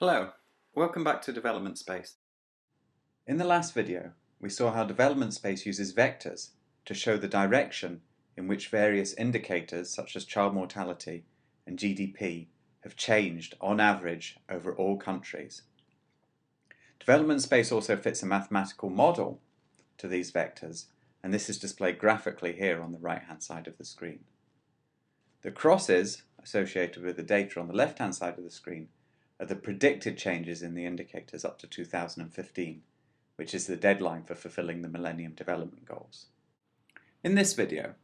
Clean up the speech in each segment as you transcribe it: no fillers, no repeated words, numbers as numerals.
Hello, welcome back to Development Space. In the last video, we saw how development space uses vectors to show the direction in which various indicators such as child mortality and GDP have changed on average over all countries. Development space also fits a mathematical model to these vectors, and this is displayed graphically here on the right-hand side of the screen. The crosses associated with the data on the left-hand side of the screen are the predicted changes in the indicators up to 2015, which is the deadline for fulfilling the Millennium Development Goals. In this video,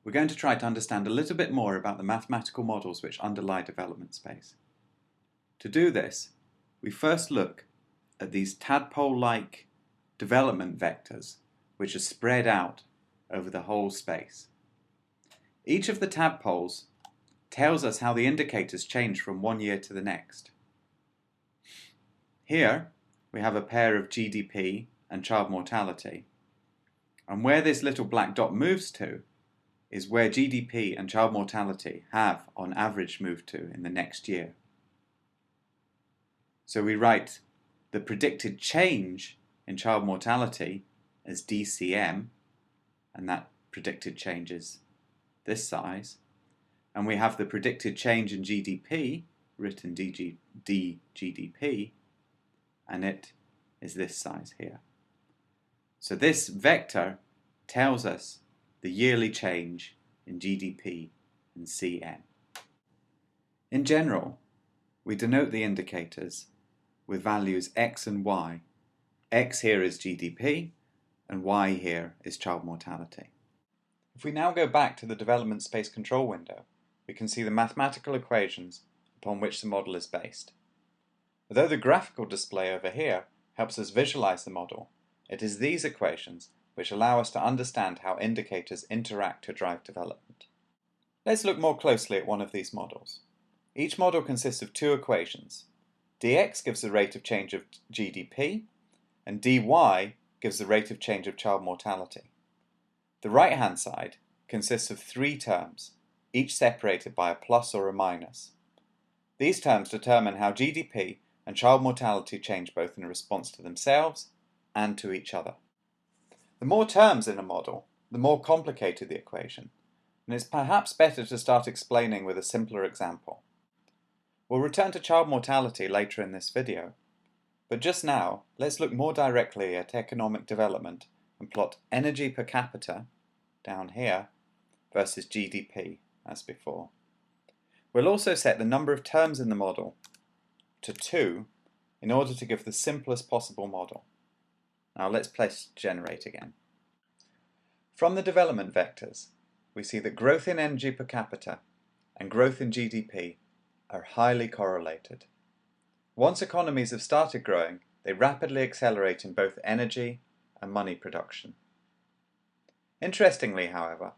we're going to try to understand a little bit more about the mathematical models which underlie development space. To do this, we first look at these tadpole-like development vectors which are spread out over the whole space. Each of the tadpoles tells us how the indicators change from one year to the next. Here we have a pair of GDP and child mortality, and where this little black dot moves to is where GDP and child mortality have on average moved to in the next year. So we write the predicted change in child mortality as DCM, and that predicted change is this size, and we have the predicted change in GDP written DGDP, and it is this size here. So this vector tells us the yearly change in GDP and CM. In general, we denote the indicators with values x and y. X here is GDP, and y here is child mortality. If we now go back to the development space control window, we can see the mathematical equations upon which the model is based. Although the graphical display over here helps us visualize the model, it is these equations which allow us to understand how indicators interact to drive development. Let's look more closely at one of these models. Each model consists of two equations. dx gives the rate of change of GDP, and dy gives the rate of change of child mortality. The right-hand side consists of three terms, each separated by a plus or a minus. These terms determine how GDP and child mortality change both in response to themselves and to each other. The more terms in a model, the more complicated the equation, and it's perhaps better to start explaining with a simpler example. We'll return to child mortality later in this video, but just now let's look more directly at economic development and plot energy per capita, down here, versus GDP, as before. We'll also set the number of terms in the model to 2 in order to give the simplest possible model. Now let's press generate again. From the development vectors, we see that growth in energy per capita and growth in GDP are highly correlated. Once economies have started growing, they rapidly accelerate in both energy and money production. Interestingly, however,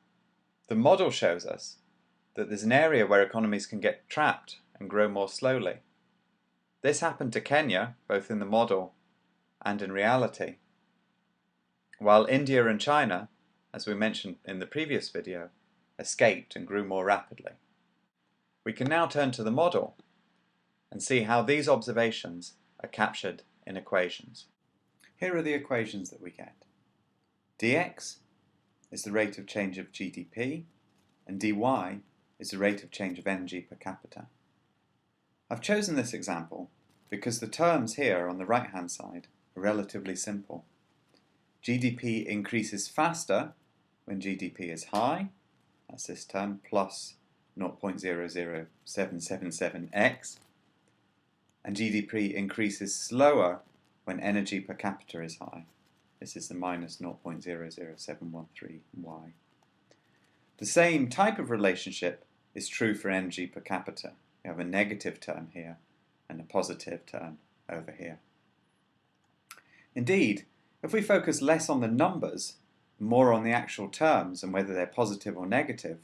the model shows us that there's an area where economies can get trapped and grow more slowly. This happened to Kenya, both in the model and in reality, while India and China, as we mentioned in the previous video, escaped and grew more rapidly. We can now turn to the model and see how these observations are captured in equations. Here are the equations that we get. dx is the rate of change of GDP, and dy is the rate of change of energy per capita. I've chosen this example because the terms here on the right-hand side are relatively simple. GDP increases faster when GDP is high, that's this term, plus 0.00777x, and GDP increases slower when energy per capita is high. This is the minus 0.000713y. The same type of relationship is true for energy per capita. We have a negative term here and a positive term over here. Indeed, if we focus less on the numbers, more on the actual terms and whether they're positive or negative,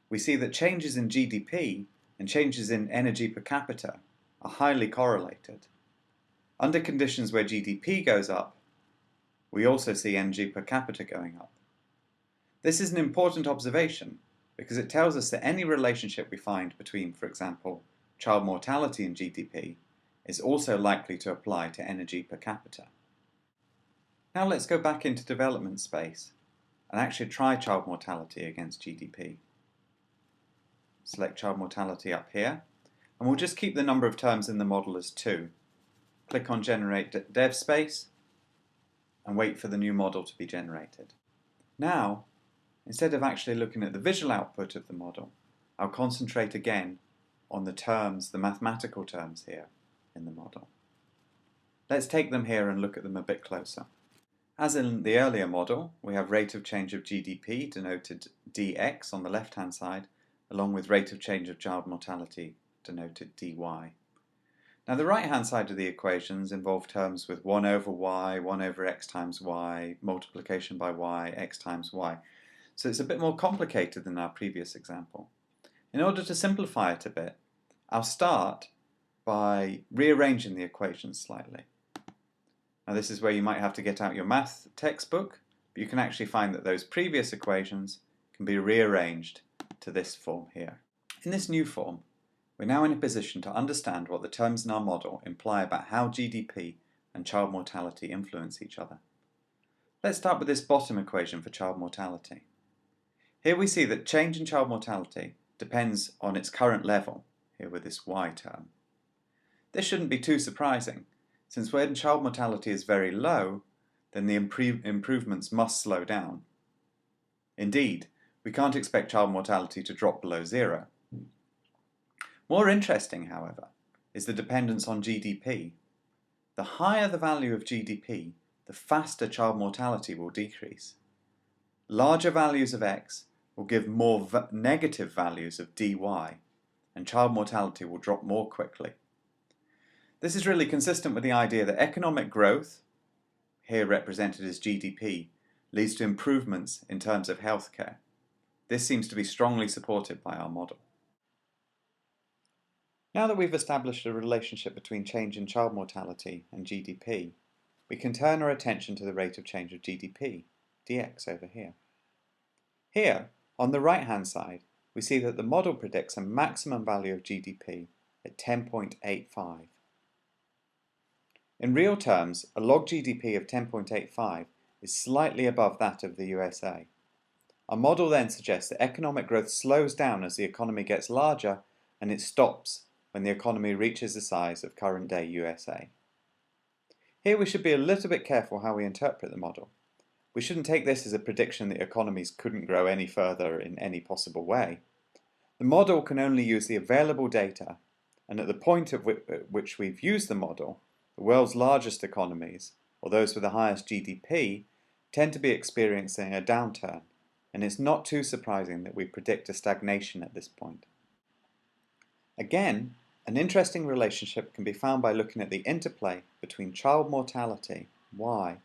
we see that changes in GDP and changes in energy per capita are highly correlated. Under conditions where GDP goes up, we also see energy per capita going up. This is an important observation because it tells us that any relationship we find between, for example, child mortality and GDP is also likely to apply to energy per capita. Now let's go back into development space and actually try child mortality against GDP. Select child mortality up here, and we'll just keep the number of terms in the model as 2. Click on Generate Dev Space and wait for the new model to be generated. Now, instead of actually looking at the visual output of the model, I'll concentrate again on the terms, the mathematical terms here in the model. Let's take them here and look at them a bit closer. As in the earlier model, we have rate of change of GDP, denoted dx on the left-hand side, along with rate of change of child mortality, denoted dy. Now the right-hand side of the equations involve terms with 1 over y, 1 over x times y, multiplication by y, x times y. So it's a bit more complicated than our previous example. In order to simplify it a bit, I'll start by rearranging the equations slightly. Now this is where you might have to get out your math textbook, but you can actually find that those previous equations can be rearranged to this form here. In this new form, we're now in a position to understand what the terms in our model imply about how GDP and child mortality influence each other. Let's start with this bottom equation for child mortality. Here we see that change in child mortality depends on its current level, here with this y term. This shouldn't be too surprising, since when child mortality is very low, then the improvements must slow down. Indeed, we can't expect child mortality to drop below 0. More interesting, however, is the dependence on GDP. The higher the value of GDP, the faster child mortality will decrease. Larger values of x will give more negative values of dy, and child mortality will drop more quickly. This is really consistent with the idea that economic growth, here represented as GDP, leads to improvements in terms of healthcare. This seems to be strongly supported by our model. Now that we've established a relationship between change in child mortality and GDP, we can turn our attention to the rate of change of GDP, dx over here. Here, on the right-hand side, we see that the model predicts a maximum value of GDP at 10.85. In real terms, a log GDP of 10.85 is slightly above that of the USA. Our model then suggests that economic growth slows down as the economy gets larger, and it stops when the economy reaches the size of current day USA. Here we should be a little bit careful how we interpret the model. We shouldn't take this as a prediction that economies couldn't grow any further in any possible way. The model can only use the available data, and at the point at which we've used the model, the world's largest economies, or those with the highest GDP, tend to be experiencing a downturn, and it's not too surprising that we predict a stagnation at this point. Again, an interesting relationship can be found by looking at the interplay between child mortality, y,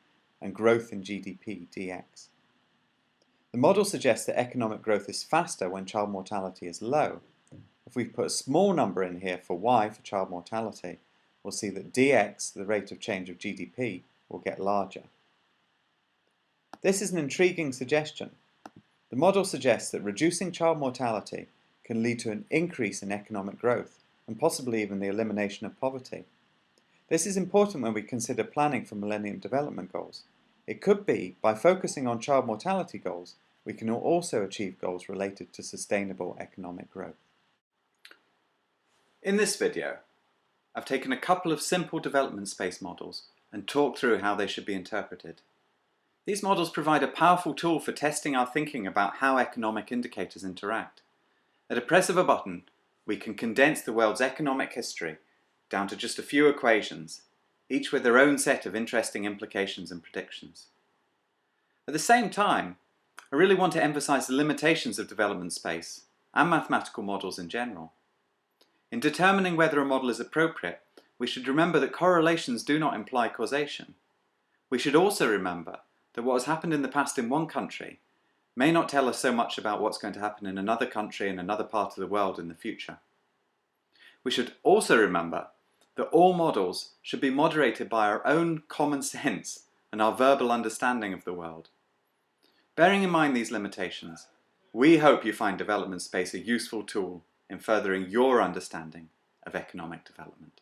and growth in GDP, dx. The model suggests that economic growth is faster when child mortality is low. If we put a small number in here for y, for child mortality, we'll see that dx, the rate of change of GDP, will get larger. This is an intriguing suggestion. The model suggests that reducing child mortality can lead to an increase in economic growth, and possibly even the elimination of poverty. This is important when we consider planning for Millennium Development Goals. It could be, by focusing on child mortality goals, we can also achieve goals related to sustainable economic growth. In this video, I've taken a couple of simple development space models and talked through how they should be interpreted. These models provide a powerful tool for testing our thinking about how economic indicators interact. At a press of a button, we can condense the world's economic history down to just a few equations, each with their own set of interesting implications and predictions. At the same time, I really want to emphasize the limitations of development space and mathematical models in general. In determining whether a model is appropriate, we should remember that correlations do not imply causation. We should also remember that what has happened in the past in one country may not tell us so much about what's going to happen in another country in another part of the world in the future. We should also remember that all models should be moderated by our own common sense and our verbal understanding of the world. Bearing in mind these limitations, we hope you find development space a useful tool in furthering your understanding of economic development.